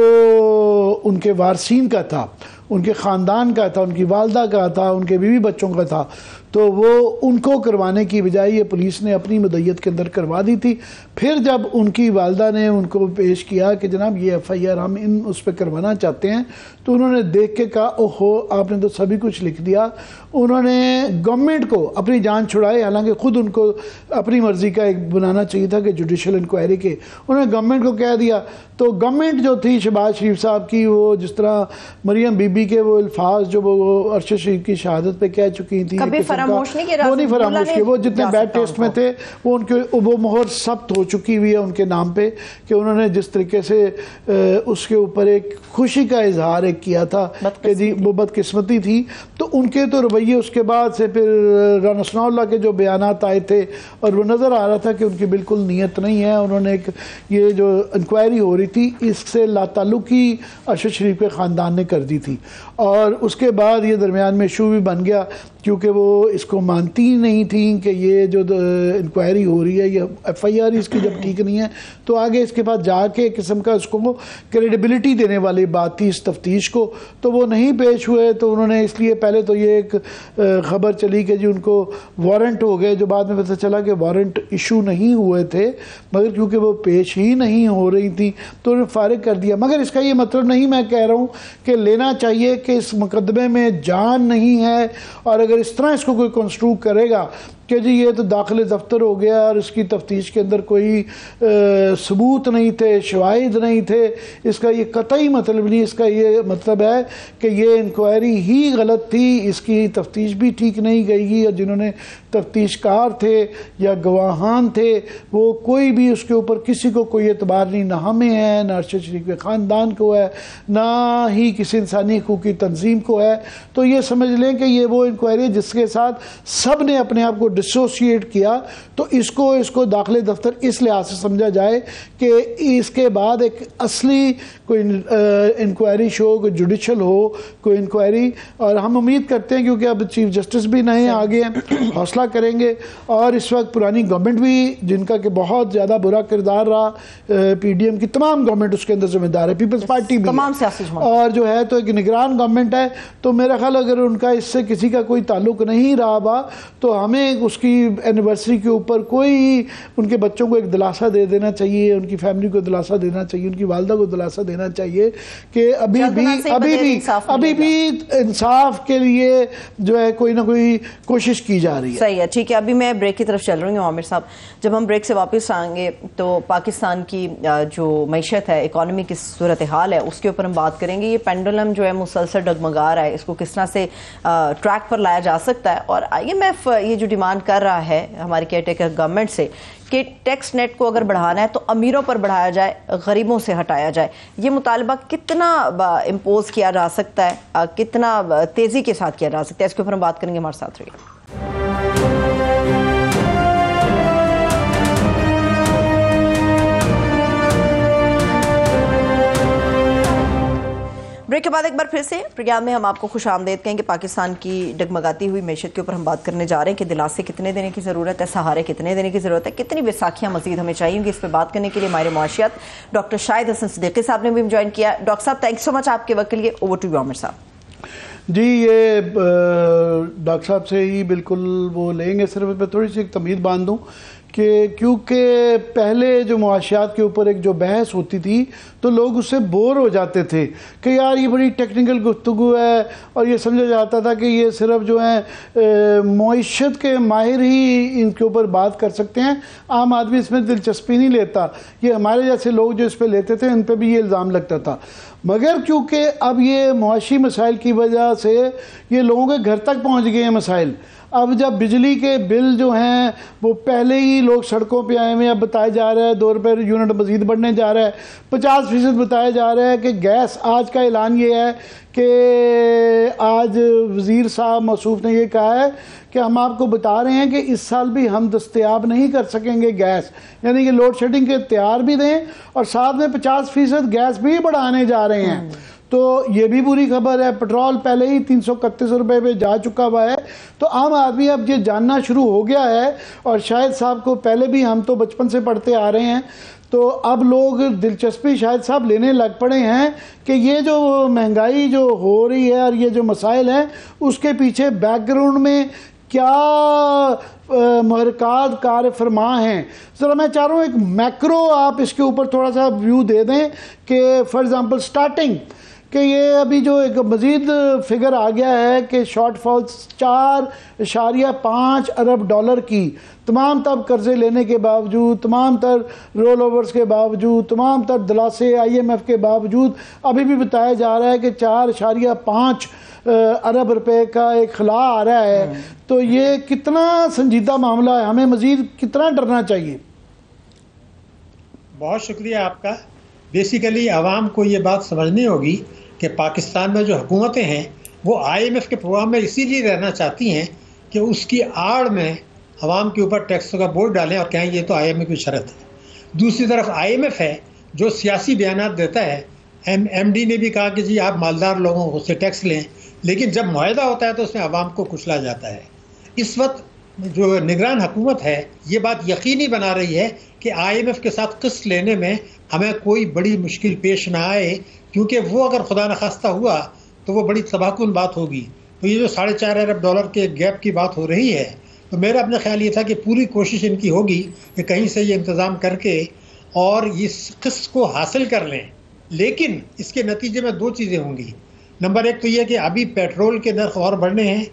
ان کے وارثین کا تھا, ان کے خاندان کا تھا, ان کی والدہ کا تھا, ان کے بیوی بچوں کا تھا. تو وہ ان کو کروانے کی بجائے یہ پولیس نے اپنی مدعیت کے اندر کروا دی تھی. پھر جب ان کی والدہ نے ان کو پیش کیا کہ جناب یہ ایف آئی آر ہم اس پہ کروانا چاہتے ہیں, تو انہوں نے دیکھ کے کہا اوہو آپ نے تو سبھی کچھ لکھ دیا. انہوں نے گورنمنٹ کو اپنی جان چھڑائے, حالانکہ خود ان کو اپنی مرضی کا ایک بنانا چاہیے تھا کہ جوڈیشل انکوائری کے, انہوں نے گورنمنٹ کو کہہ دیا. تو گورنمنٹ جو تھی شہباز شریف صاحب کی, وہ جس طرح مریم بی بی کے وہ الفاظ جو وہ ارشد شریف کی شہادت پہ کہہ چکی تھی, وہ نہیں فراموش کیے. وہ جتنے بیڈ ٹیسٹ میں تھے وہ ان کے وہ مہر ثبت ہو چکی ہوئی ہے ان کے نام پہ کہ انہوں نے جس طریقے سے اس کے اوپر ایک خوشی کا اظہار ایک کیا تھا کہ جی وہ بدقسمتی تھی. تو ان کے تو رویے اس کے بعد سے پھر رانا ثناء اللہ کے جو بیانات آئے تھے اور وہ نظر آ رہا تھا کہ ان کی بالکل نیت نہیں ہے. انہوں نے ایک یہ جو انکوائری ہو رہی تھی اس سے لا تعلقی ارشد شریف کے خاندان نے کر دی تھی, اور اس کے بعد یہ درمیان میں ایشو بھی بن گیا کیونکہ وہ اس کو مانتی نہیں تھیں کہ یہ جو انکوائری ہو رہی ہے یہ ایف آئی آر اس کی جب ٹھیک نہیں ہے تو آگے اس کے بعد جا کے ایک قسم کا اس کو کریڈیبلٹی دینے والی بات تھی اس تفتیش کو, تو وہ نہیں پیش ہوئے. تو انہوں نے اس لیے پہلے تو یہ ایک خبر چلی کہ جی ان کو وارنٹ ہو گئے, جو بعد میں پتہ چلا کہ وارنٹ ایشو نہیں ہوئے تھے, مگر کیونکہ وہ پیش ہی نہیں ہو رہی تھی تو انہوں نے فارغ کر دیا. مگر اس کا یہ مطلب نہیں میں کہہ رہا ہوں کہ لینا چاہیے کہ اس مقدمے میں جان نہیں ہے, اور اگر اس طرح اس کو کوئی کنسٹرو کرے گا کہ جی یہ تو داخل دفتر ہو گیا اور اس کی تفتیش کے اندر کوئی ثبوت نہیں تھے, شواہد نہیں تھے, اس کا یہ قطعی مطلب نہیں. اس کا یہ مطلب ہے کہ یہ انکوائری ہی غلط تھی, اس کی تفتیش بھی ٹھیک نہیں گئی گی, اور جنہوں نے تفتیش کار تھے یا گواہان تھے وہ کوئی بھی اس کے اوپر کسی کو کوئی اعتبار نہیں, نہ ہمیں ہے, نہ ارشد شریف کے خاندان کو ہے, نہ ہی کسی انسانی حقوقی تنظیم کو ہے. تو یہ سمجھ لیں کہ یہ وہ انکوائری جس کے ساتھ سب نے اپنے آپ کو ڈسوسیٹ کیا. تو اس کو داخلے دفتر اس لحاظ سے سمجھا جائے کہ اس کے بعد ایک اصلی کوئی انکوائری شو, کوئی جوڈیشل ہو کوئی انکوائری. اور ہم امید کرتے ہیں کیونکہ اب چیف جسٹس بھی نئے آگے ہیں, حوصلہ کریں گے, اور اس وقت پرانی گورنمنٹ بھی جن کا کہ بہت زیادہ برا کردار رہا, پی ڈی ایم کی تمام گورنمنٹ اس کے اندر ذمہ دار ہے, پیپلز پارٹی بھی اور جو ہے تو ایک نگران گورنمنٹ ہے. تو میرا خیال اگر ان کا اس سے کسی کا کوئی تعلق نہیں رہا با تو ہمیں اس کی اینیورسری کے اوپر کوئی ان کے بچوں کو ایک دلاسا دے دینا چاہیے, ان کی فیملی کو دلاسا دینا چاہیے, ان کی والدہ کو دلاسا دینا چاہیے کہ ابھی بھی انصاف کے لیے جو ہے کوئی نہ کوئی کوشش کی جا رہی ہے. صحیح ہے, ٹھیک ہے. ابھی میں بریک کی طرف چل رہی ہوں عامر صاحب. جب ہم بریک سے واپس آئیں گے تو پاکستان کی جو معیشت ہے, اکانومی کی صورتحال ہے, اس کے اوپر ہم بات کریں گے. یہ پینڈولم جو ہے مسلسل ڈگمگا رہا ہے, اس کو کس طرح سے ٹریک پر لایا جا سکتا ہے. اور آئی ایم ایف یہ جو ڈیمانڈ کر رہا ہے ہماری کیئر ٹیکر گورنمنٹ سے کہ ٹیکس نیٹ کو اگر بڑھانا ہے تو امیروں پر بڑھایا جائے, غریبوں سے ہٹایا جائے, یہ مطالبہ کتنا امپوز کیا جا سکتا ہے, کتنا تیزی کے ساتھ کیا جا سکتا ہے, اس کے اوپر ہم بات کریں گے. ہمارے ساتھ رہیے. بریک کے بعد ایک بار پھر سے پروگرام میں ہم آپ کو خوش آمدید کہیں کہ پاکستان کی ڈگمگاتی ہوئی معیشت کے اوپر ہم بات کرنے جا رہے ہیں کہ دلاسے کتنے دینے کی ضرورت ہے, سہارے کتنے دینے کی ضرورت ہے, کتنی بیساکھیاں مزید ہمیں چاہیے گی. اس پہ بات کرنے کے لیے ماہر معاشیات ڈاکٹر شاہد حسن صدیقی صاحب نے بھی جوائن کیا. ڈاکٹر صاحب تھینک سو مچ آپ کے وقت کے لیے. اوور ٹو یو عامر صاحب. جی یہ ڈاکٹر صاحب سے ہی بالکل وہ لیں گے. صرف میں تھوڑی سی ایک تمہید باندھ دوں کہ کیونکہ پہلے جو معاشیات کے اوپر ایک جو بحث ہوتی تھی تو لوگ اس سے بور ہو جاتے تھے کہ یار یہ بڑی ٹیکنیکل گفتگو ہے، اور یہ سمجھا جاتا تھا کہ یہ صرف جو ہیں معیشت کے ماہر ہی ان کے اوپر بات کر سکتے ہیں، عام آدمی اس میں دلچسپی نہیں لیتا۔ یہ ہمارے جیسے لوگ جو اس پہ لیتے تھے ان پہ بھی یہ الزام لگتا تھا، مگر کیونکہ اب یہ معاشی مسائل کی وجہ سے یہ لوگوں کے گھر تک پہنچ گئے ہیں مسائل۔ اب جب بجلی کے بل جو ہیں وہ پہلے ہی لوگ سڑکوں پہ آئے ہوئے، اب بتایا جا رہا ہے 2 روپے یونٹ مزید بڑھنے جا رہا ہے، 50% بتایا جا رہا ہے کہ گیس، آج کا اعلان یہ ہے کہ آج وزیر صاحب موصوف نے یہ کہا ہے کہ ہم آپ کو بتا رہے ہیں کہ اس سال بھی ہم دستیاب نہیں کر سکیں گے گیس، یعنی کہ لوڈ شیڈنگ کے تیار بھی دیں اور ساتھ میں 50% گیس بھی بڑھانے جا رہے ہیں۔ تو یہ بھی بری خبر ہے۔ پٹرول پہلے ہی 331 روپے پہ جا چکا ہوا ہے، تو عام آدمی اب یہ جاننا شروع ہو گیا ہے، اور شاہد صاحب کو پہلے بھی ہم تو بچپن سے پڑھتے آ رہے ہیں، تو اب لوگ دلچسپی شاہد صاحب لینے لگ پڑے ہیں کہ یہ جو مہنگائی جو ہو رہی ہے اور یہ جو مسائل ہیں اس کے پیچھے بیک گراؤنڈ میں کیا محرکات کار فرما ہیں۔ ذرا میں چاہ رہا ہوں ایک میکرو آپ اس کے اوپر تھوڑا سا ویو دے دیں کہ فار ایگزامپل سٹارٹنگ کہ یہ ابھی جو ایک مزید فگر آ گیا ہے کہ شارٹ فال 4.5 ارب ڈالر کی، تمام تر قرضے لینے کے باوجود، تمام تر رول اوورز کے باوجود، تمام تر دلاسے IMF کے باوجود ابھی بھی بتایا جا رہا ہے کہ 4.5 ارب روپے کا ایک خلا آ رہا ہے۔ تو یہ کتنا سنجیدہ معاملہ ہے، ہمیں مزید کتنا ڈرنا چاہیے؟ بہت شکریہ آپ کا۔ بیسیکلی عوام کو یہ بات سمجھنی ہوگی کہ پاکستان میں جو حکومتیں ہیں وہ IMF کے پروگرام میں اسی لیے رہنا چاہتی ہیں کہ اس کی آڑ میں عوام کے اوپر ٹیکسوں کا بورڈ ڈالیں اور کہیں یہ تو IMF کی شرط ہے۔ دوسری طرف IMF ہے جو سیاسی بیانات دیتا ہے۔ MD نے بھی کہا کہ جی آپ مالدار لوگوں سے ٹیکس لیں، لیکن جب معاہدہ ہوتا ہے تو اس میں عوام کو کچلا جاتا ہے۔ اس وقت جو نگران حکومت ہے یہ بات یقینی بنا رہی ہے کہ IMF کے ساتھ قسط لینے میں ہمیں کوئی بڑی مشکل پیش نہ آئے، کیونکہ وہ اگر خدا نخواستہ ہوا تو وہ بڑی تباہ کن بات ہوگی۔ تو یہ جو 4.5 ارب ڈالر کے گیپ کی بات ہو رہی ہے، تو میرا اپنا خیال یہ تھا کہ پوری کوشش ان کی ہوگی کہ کہیں سے یہ انتظام کر کے اور اس قسط کو حاصل کر لیں، لیکن اس کے نتیجے میں 2 چیزیں ہوں گی۔ نمبر 1 تو یہ کہ ابھی پیٹرول کے نرخ اور بڑھنے ہیں،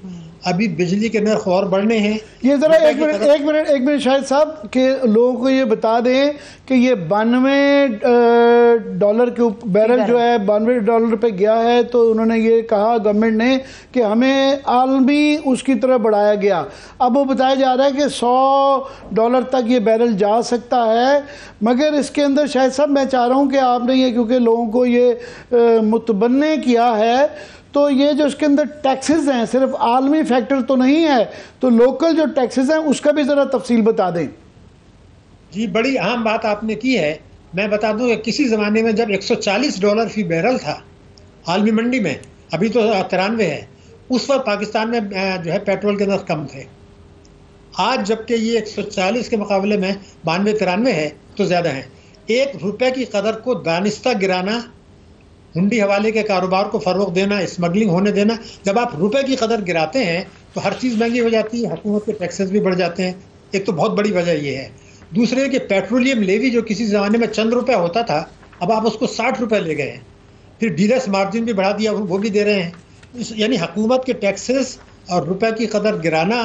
ابھی بجلی کے نرخ اور بڑھنے ہیں۔ یہ ذرا ایک منٹ شاہد صاحب کہ لوگوں کو یہ بتا دیں کہ یہ 92 ڈالر کے بیرل جو ہے 92 ڈالر پہ گیا ہے، تو انہوں نے یہ کہا گورنمنٹ نے کہ ہمیں عالمی اس کی طرف بڑھایا گیا۔ اب وہ بتایا جا رہا ہے کہ 100 ڈالر تک یہ بیرل جا سکتا ہے، مگر اس کے اندر شاہد صاحب میں چاہ رہا ہوں کہ آپ نے یہ کیونکہ لوگوں کو یہ متبنع کیا ہے، تو یہ جو اس کے اندر ٹیکسز ہیں صرف عالمی فیکٹر تو نہیں ہے، تو لوکل جو ٹیکسز ہیں اس کا بھی ذرا تفصیل بتا دیں۔ جی بڑی اہم بات آپ نے کی ہے۔ میں بتا دوں کہ کسی زمانے میں جب 140 ڈالر فی بیرل تھا عالمی منڈی میں، ابھی تو 93 ہے، اس وقت پاکستان میں جو ہے پیٹرول کے نرخ کم تھے۔ آج جبکہ یہ 140 کے مقابلے میں 92-93 ہے تو زیادہ ہیں۔ 1 روپے کی قدر کو دانستہ گرانا، ہنڈی حوالے کے کاروبار کو فروغ دینا، اسمگلنگ ہونے دینا، جب آپ روپے کی قدر گراتے ہیں تو ہر چیز مہنگی ہو جاتی ہے، حکومت کے ٹیکسز بھی بڑھ جاتے ہیں۔ ایک تو بہت بڑی وجہ یہ ہے۔ دوسرے کہ پیٹرولیم لیوی جو کسی زمانے میں چند روپے ہوتا تھا، اب آپ اس کو 60 روپے لے گئے ہیں۔ پھر ڈیلرس مارجن بھی بڑھا دیا، وہ بھی دے رہے ہیں۔ یعنی حکومت کے ٹیکسز اور روپے کی قدر گرانا،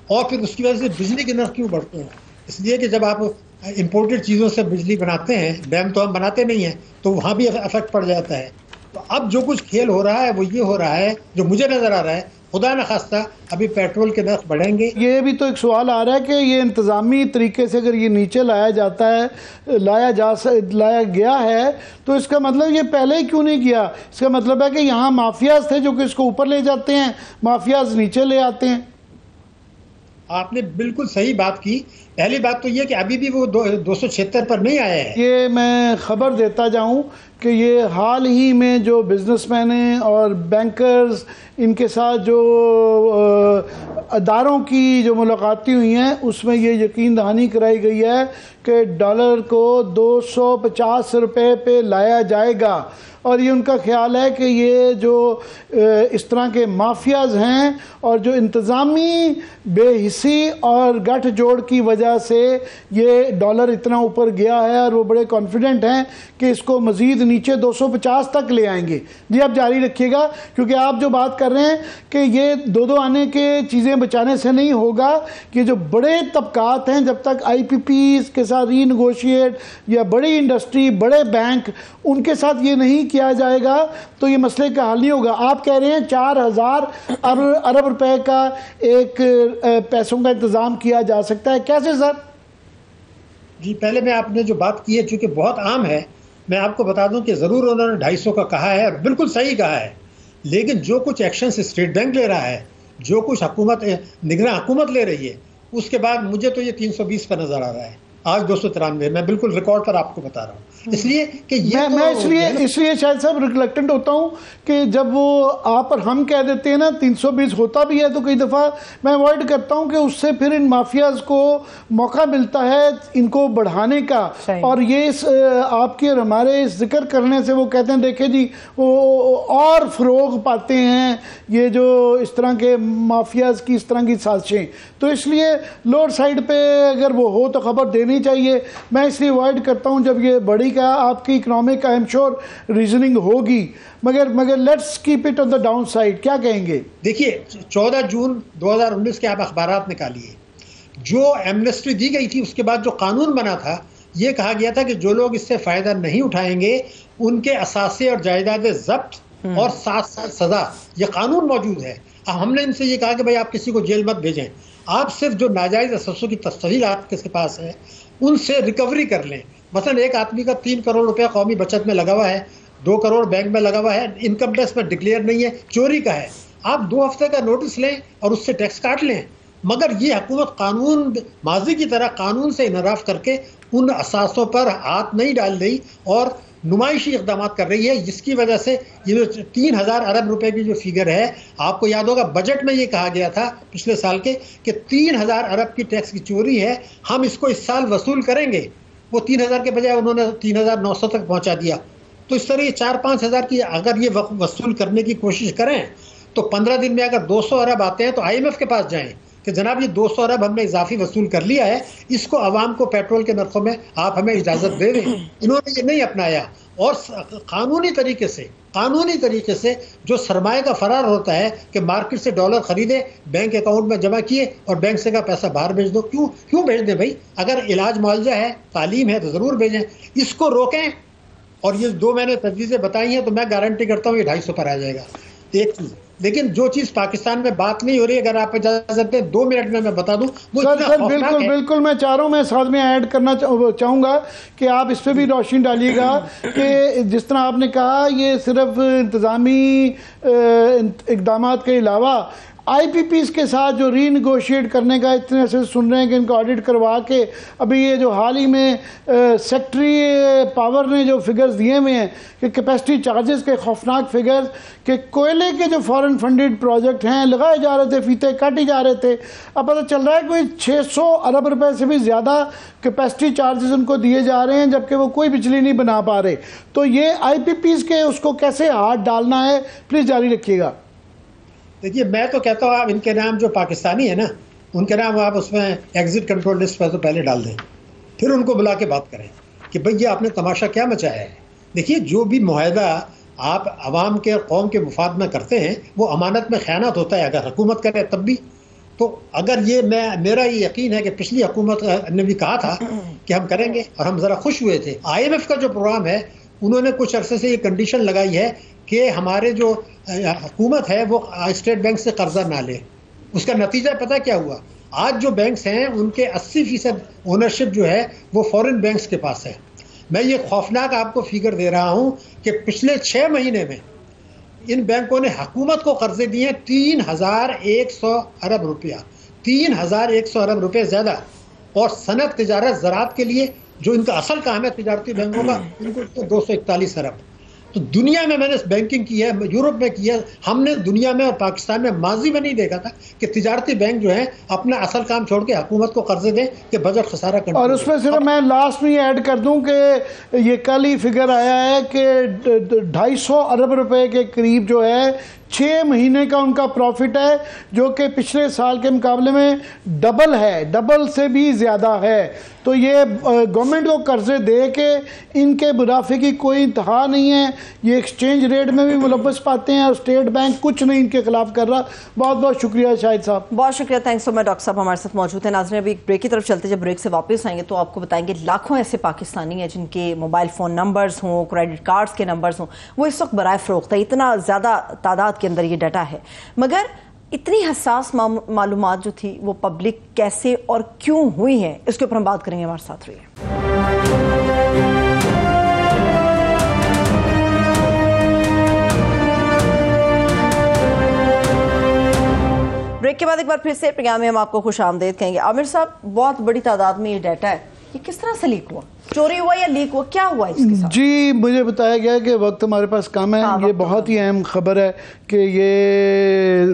اور پھر اس کی وجہ سے بجلی کے نرخ کیوں بڑھتے ہیں؟ اس لیے کہ جب آپ امپورٹڈ چیزوں سے بجلی بناتے ہیں، ڈیم تو ہم بناتے نہیں ہیں، تو وہاں بھی افیکٹ پڑ جاتا ہے۔ تو اب جو کچھ کھیل ہو رہا ہے وہ یہ ہو رہا ہے، جو مجھے نظر آ رہا ہے، خدا نخواستہ ابھی پیٹرول کے نرخ بڑھیں گے۔ یہ بھی تو ایک سوال آ رہا ہے کہ یہ انتظامی طریقے سے اگر یہ نیچے لایا جاتا ہے، لایا گیا ہے، تو اس کا مطلب یہ پہلے ہی کیوں نہیں کیا؟ اس کا مطلب ہے کہ یہاں مافیاز تھے جو کہ اس کو اوپر لے جاتے ہیں، مافیاز نیچے لے آتے ہیں۔ آپ نے بالکل صحیح بات کی۔ پہلی بات تو یہ کہ ابھی بھی وہ 276 پر نہیں آیا ہے۔ یہ میں خبر دیتا جاؤں کہ یہ حال ہی میں جو بزنس مینیں اور بینکرز ان کے ساتھ جو اداروں کی جو ملاقاتیں ہوئی ہیں، اس میں یہ یقین دہانی کرائی گئی ہے کہ ڈالر کو 250 روپے پہ لایا جائے گا، اور یہ ان کا خیال ہے کہ یہ جو اس طرح کے مافیاز ہیں اور جو انتظامی بے حسی اور گٹھ جوڑ کی وجہ وجہ سے یہ ڈالر اتنا اوپر گیا ہے اور وہ بڑے کانفیڈنٹ ہیں کہ اس کو مزید نیچے 250 تک لے آئیں گے. جی آپ جاری رکھیے گا, کیونکہ آپ جو بات کر رہے ہیں کہ یہ دو آنے کے چیزیں بچانے سے نہیں ہوگا. یہ جو بڑے طبقات ہیں جب تک آئی پی پیز کے ساتھ ری نیگوشیٹ یا بڑی انڈسٹری بڑے بینک ان کے ساتھ یہ نہیں کیا جائے گا تو یہ مسئلے کا حل نہیں ہوگا. آپ کہہ رہے ہیں 4000 ارب روپے کا ایک پیسوں کا انتظام کیا جا سکتا ہے, کیسے سر؟ جی پہلے میں آپ نے جو بات کی ہے چونکہ بہت عام ہے, میں آپ کو بتا دوں کہ ضرور انہوں نے 250 کا کہا ہے اور بالکل صحیح کہا ہے, لیکن جو کچھ ایکشنز اسٹیٹ بینک لے رہا ہے, جو کچھ حکومت نگراں حکومت لے رہی ہے, اس کے بعد مجھے تو یہ 320 پر نظر آ رہا ہے, آج 293. میں بالکل ریکارڈ پر آپ کو بتا رہا ہوں, اس لیے کہ میں اس لیے شاید صاحب ریلیکٹنٹ ہوتا ہوں کہ جب وہ آپ اور ہم کہہ دیتے ہیں نا 320 ہوتا بھی ہے تو کئی دفعہ میں اوائڈ کرتا ہوں کہ اس سے پھر ان مافیاز کو موقع ملتا ہے ان کو بڑھانے کا. اور یہ آپ کے اور ہمارے ذکر کرنے سے وہ کہتے ہیں دیکھیں جی وہ اور فروغ پاتے ہیں یہ جو اس طرح کے مافیاز کی اس طرح کی سازشیں. تو اس لیے لوور سائڈ پہ اگر وہ ہو تو خبر دینی چاہیے. میں اس لیے اوائڈ کرتا ہوں جب یہ بڑی کا آپ کی economic I am sure reasoning ہوگی, مگر let's keep it on the down side. کیا کہیں گے؟ دیکھیے 14 جون 2019 کے آپ اخبارات نکالیے, جو ایمنسٹی دی گئی تھی اس کے بعد جو قانون بنا تھا یہ کہا گیا تھا کہ جو لوگ اس سے فائدہ نہیں اٹھائیں گے ان کے اثاثے اور جائیدادیں ضبط اور 7 سال سزا, یہ قانون موجود ہے. اب ہم نے ان سے یہ کہا کہ بھائی آپ کسی کو جیل مت بھیجیں, آپ صرف جو ناجائز اثاثوں کی تصویر آپ کے پاس ہے ان سے ریکوری کر لیں. مثلا ایک آدمی کا 3 کروڑ روپیہ قومی بچت میں لگا ہوا ہے, 2 کروڑ بینک میں لگا ہوا ہے, انکم ٹیکس میں ڈکلیئر نہیں ہے, چوری کا ہے, آپ 2 ہفتے کا نوٹس لیں اور اس سے ٹیکس کاٹ لیں. مگر یہ حکومت قانون ماضی کی طرح قانون سے انحراف کر کے ان اثاثوں پر ہاتھ نہیں ڈال رہی اور نمائشی اقدامات کر رہی ہے, جس کی وجہ سے یہ جو 3000 ارب روپے کی جو فگر ہے, آپ کو یاد ہوگا بجٹ میں یہ کہا گیا تھا پچھلے سال کے کہ 3000 ارب کی ٹیکس کی چوری ہے, ہم اس کو اس سال وصول کریں گے. وہ 3000 کے بجائے انہوں نے 3900 تک پہنچا دیا. تو اس طرح یہ 4-5 ہزار کی اگر یہ وصول کرنے کی کوشش کریں تو 15 دن میں اگر 200 ارب آتے ہیں تو IMF کے پاس جائیں کہ جناب یہ 200 ارب ہم نے اضافی وصول کر لیا ہے, اس کو عوام کو پیٹرول کے نرخوں میں آپ ہمیں اجازت دے دیں. انہوں نے یہ نہیں اپنایا اور قانونی طریقے سے جو سرمایہ کا فرار ہوتا ہے کہ مارکیٹ سے ڈالر خریدے, بینک اکاؤنٹ میں جمع کیے اور بینک سے کا پیسہ باہر بھیج دو. کیوں بھیج دیں بھائی؟ اگر علاج معالجہ ہے, تعلیم ہے تو ضرور بھیجیں, اس کو روکیں. اور یہ 2 میں نے تجویزیں بتائی ہیں تو میں گارنٹی کرتا ہوں یہ 250 پر آ جائے گا ایک چیز. لیکن جو چیز پاکستان میں بات نہیں ہو رہی, اگر آپ اجازت دیں 2 منٹ میں بتا دوں. بالکل میں چاہ رہا ہوں, میں ساتھ میں ایڈ کرنا چاہوں گا کہ آپ اس پہ بھی روشنی ڈالیے گا کہ جس طرح آپ نے کہا یہ صرف انتظامی اقدامات کے علاوہ آئی پی پیز کے ساتھ جو ری نیگوشیٹ کرنے کا اتنے سے سن رہے ہیں کہ ان کو آڈٹ کروا کے ابھی یہ جو حال ہی میں سیکٹری پاور نے جو فگرز دیے ہوئے ہیں کہ کیپیسٹی چارجز کے خوفناک فگرز کہ کوئلے کے جو فورن فنڈڈ پروجیکٹ ہیں لگائے جا رہے تھے, فیتے کاٹی جا رہے تھے, اب پتہ چل رہا ہے کوئی 600 ارب روپے سے بھی زیادہ کیپیسٹی چارجز ان کو دیے جا رہے ہیں جبکہ وہ کوئی بجلی نہیں بنا پا رہے. تو یہ آئی پی پیز کے اس کو کیسے ہاتھ ڈالنا ہے, پلیز جاری رکھیے گا. دیکھیے میں تو کہتا ہوں آپ ان کے نام جو پاکستانی ہیں نا ان کے نام آپ اس میں ایگزٹ کنٹرول لسٹ پر تو پہلے ڈال دیں, پھر ان کو بلا کے بات کریں کہ بھئی یہ آپ نے تماشا کیا مچایا ہے. دیکھیے جو بھی معاہدہ آپ عوام کے قوم کے مفاد میں کرتے ہیں وہ امانت میں خیانت ہوتا ہے, اگر حکومت کرے تب بھی. تو اگر یہ میرا یہ یقین ہے کہ پچھلی حکومت نے بھی کہا تھا کہ ہم کریں گے اور ہم ذرا خوش ہوئے تھے. IMF کا جو پروگرام ہے انہوں نے کچھ عرصے سے یہ کنڈیشن لگائی ہے کہ ہمارے جو حکومت ہے وہ اسٹیٹ بینک سے قرضہ نہ لے. اس کا نتیجہ پتہ کیا ہوا؟ آج جو بینکس ہیں ان کے 80% اونرشپ جو ہے وہ فورن بینکس کے پاس ہے. میں یہ خوفناک آپ کو فگر دے رہا ہوں کہ پچھلے 6 مہینے میں ان بینکوں نے حکومت کو قرضے دیے 3100 ارب روپیہ, 3100 ارب روپے زیادہ. اور صنعت تجارت زراعت کے لیے جو ان کا اصل کام ہے تجارتی بینکوں کا, ان کو 241 ارب. تو دنیا میں نے بینکنگ کی ہے, یورپ میں کی ہے, ہم نے دنیا میں اور پاکستان میں ماضی میں نہیں دیکھا تھا کہ تجارتی بینک جو ہیں اپنا اصل کام چھوڑ کے حکومت کو قرضے دیں کہ بجٹ خسارہ کنٹرول. اور اس میں صرف میں لاسٹ میں یہ ایڈ کر دوں کہ یہ کل ہی فگر آیا ہے کہ 250 ارب روپے کے قریب جو ہے 6 مہینے کا ان کا پروفٹ ہے جو کہ پچھلے سال کے مقابلے میں ڈبل ہے، ڈبل سے بھی زیادہ ہے. تو یہ گورنمنٹ کو قرضے دے کے ان کے منافع کی کوئی انتہا نہیں ہے. یہ ایکسچینج ریٹ میں بھی ملوث پاتے ہیں اور اسٹیٹ بینک کچھ نہیں ان کے خلاف کر رہا. بہت بہت شکریہ شاہد صاحب. بہت شکریہ، تھینکس سو مچ. ڈاکٹر صاحب ہمارے ساتھ موجود ہیں. ناظرین ابھی بریک کی طرف چلتے، جب بریک سے واپس آئیں گے تو آپ کو بتائیں گے لاکھوں ایسے پاکستانی ہیں جن کے موبائل فون نمبرز ہوں، کریڈٹ کارڈز کے نمبرز ہوں، وہ اس وقت برائے فروخت ہے. اتنا زیادہ تعداد کے اندر یہ ڈیٹا ہے، مگر اتنی حساس معلومات جو تھی وہ پبلک کیسے اور کیوں ہوئی ہیں، اس کے اوپر ہم بات کریں گے. ہمارے ساتھ رہیے. بریک کے بعد ایک بار پھر سے پروگرام میں ہم آپ کو خوش آمدید کہیں گے. عامر صاحب، بہت بڑی تعداد میں یہ ڈیٹا ہے، یہ کس طرح سے لیک ہوا؟ چوری ہوا یا لیک ہوا؟ کیا ہوا اس کے ساتھ؟ جی مجھے بتایا گیا کہ وقت ہمارے پاس کم ہے. یہ بہت ہی اہم خبر ہے کہ یہ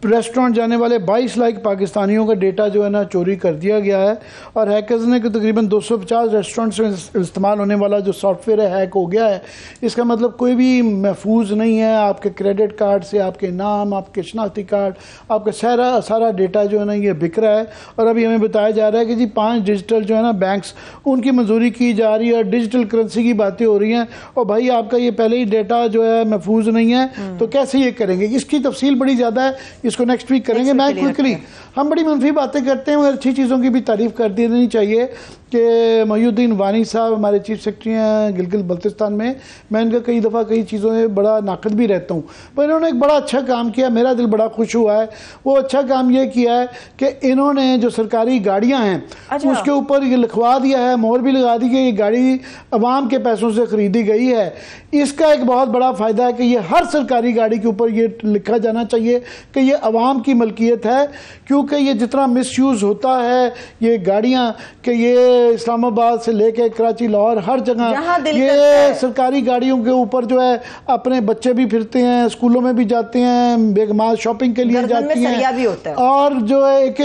ریسٹورنٹ جانے والے 22 لاکھ پاکستانیوں کا ڈیٹا جو ہے نا چوری کر دیا گیا ہے، اور ہیکرز نے کہ تقریباً 250 ریسٹورنٹس میں استعمال ہونے والا جو سافٹ ویئر ہے ہیک ہو گیا ہے. اس کا مطلب کوئی بھی محفوظ نہیں ہے. آپ کے کریڈٹ کارڈ سے آپ کے نام، آپ کے شناختی کارڈ، آپ کا سارا ڈیٹا جو ہے نا یہ بک رہا ہے. اور ابھی ہمیں بتایا جا رہا ہے کہ جی 5 ڈیجیٹل جو ہے نا بینکس ان کی منظوری کی جا رہی ہے اور ڈیجیٹل کرنسی کی باتیں ہو رہی ہیں. اور بھائی آپ کا یہ پہلے ہی ڈیٹا جو ہے محفوظ نہیں ہے تو کیسے یہ کریں گے؟ اس کی تفصیل بڑی زیادہ ہے، اس کو نیکسٹ ویک کریں گے. میں کوئکلی، ہم بڑی منفی باتیں کرتے ہیں مگر اچھی چیزوں کی بھی تعریف کر دینی چاہیے کہ محی الدین وانی صاحب ہمارے چیف سیکرٹری ہیں گلگت بلتستان میں. میں ان کا کئی دفعہ کئی چیزوں میں بڑا ناقد بھی رہتا ہوں، پر انہوں نے ایک بڑا اچھا کام کیا، میرا دل بڑا خوش ہوا ہے. وہ اچھا کام یہ کیا ہے کہ انہوں نے جو سرکاری گاڑیاں ہیں اس کے اوپر یہ لکھوا دیا ہے، مہر بھی لگا دی کہ یہ گاڑی عوام کے پیسوں سے خریدی گئی ہے. اس کا ایک بہت بڑا فائدہ ہے کہ یہ ہر سرکاری گاڑی کے اوپر یہ لکھا جانا چاہیے کہ یہ عوام کی ملکیت ہے، کیونکہ یہ جتنا مس یوز ہوتا ہے یہ گاڑیاں کہ یہ اسلام آباد سے لے کے کراچی، لاہور، ہر جگہ یہ سرکاری گاڑیوں کے اوپر جو ہے اپنے بچے بھی پھرتے ہیں، اسکولوں میں بھی جاتے ہیں، بیگمات شاپنگ کے لیے جاتی ہیں، اور جو ہے ایک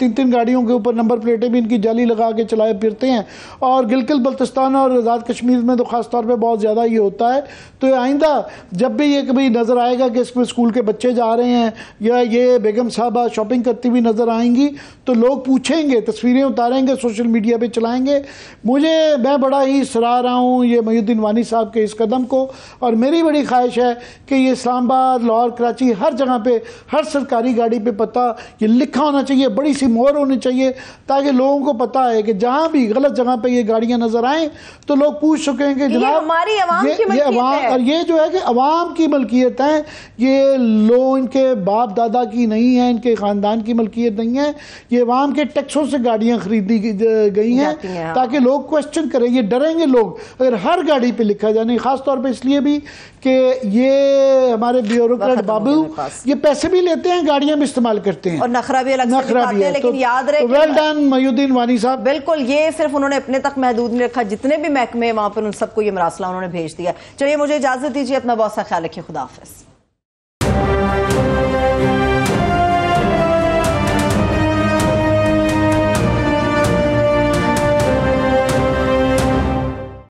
3 گاڑیوں کے اوپر نمبر پلیٹیں بھی ان کی جعلی لگا کے چلائے پھرتے ہیں. اور گلگت بلتستان اور آزاد کشمیر میں تو خاص طور پہ بہت زیادہ یہ ہوتا ہے. تو آئندہ جب بھی یہ کبھی نظر آئے گا کہ اس میں اسکول کے بچے جا رہے ہیں یا یہ بیگم صاحبہ شاپنگ کرتی ہوئی نظر آئیں گی تو لوگ پوچھیں گے، تصویریں اتاریں گے، سوشل میڈیا پہ چلائیں گے. میں بڑا ہی سراہ رہا ہوں یہ محی الدین وانی صاحب کے اس قدم کو، اور میری بڑی خواہش ہے کہ یہ اسلام آباد، لاہور، کراچی، ہر جگہ پہ ہر سرکاری گاڑی پہ پتہ یہ لکھا ہونا چاہیے، بڑی سی مہر ہونی چاہیے تاکہ لوگوں کو پتہ ہے کہ جہاں بھی غلط جگہ پہ یہ گاڑیاں نظر آئیں تو لوگ پوچھ سکیں کہ جناب ہماری عوام کی ملکیت ہے، اور یہ جو ہے کہ عوام کی ملکیت ہے، یہ لوگ ان کے باپ دادا کی نہیں ہے، ان کے خاندان کی ملکیت نہیں ہے، یہ عوام کے ٹیکسوں سے گاڑیاں خریدی گئی ہیں تاکہ لوگ کوشچن کریں. یہ ڈریں گے لوگ اگر ہر گاڑی پہ لکھا جائے. خاص طور پہ اس لیے بھی کہ یہ ہمارے بیوروکریٹ بابو یہ پیسے بھی لیتے ہیں، گاڑیاں بھی استعمال کرتے ہیں اور نخرہ بھی الگ سے دکھاتے ہیں. لیکن یاد رہے ویل ڈن محی الدین وانی صاحب. بالکل، یہ صرف انہوں نے اپنے تک محدود نہیں رکھا، جتنے بھی محکمے وہاں پر ان سب کو یہ مراسلہ انہوں نے بھیج دیا. چلیے مجھے اجازت دیجیے، اپنا بہت سا خیال رکھیے. خدا حافظ.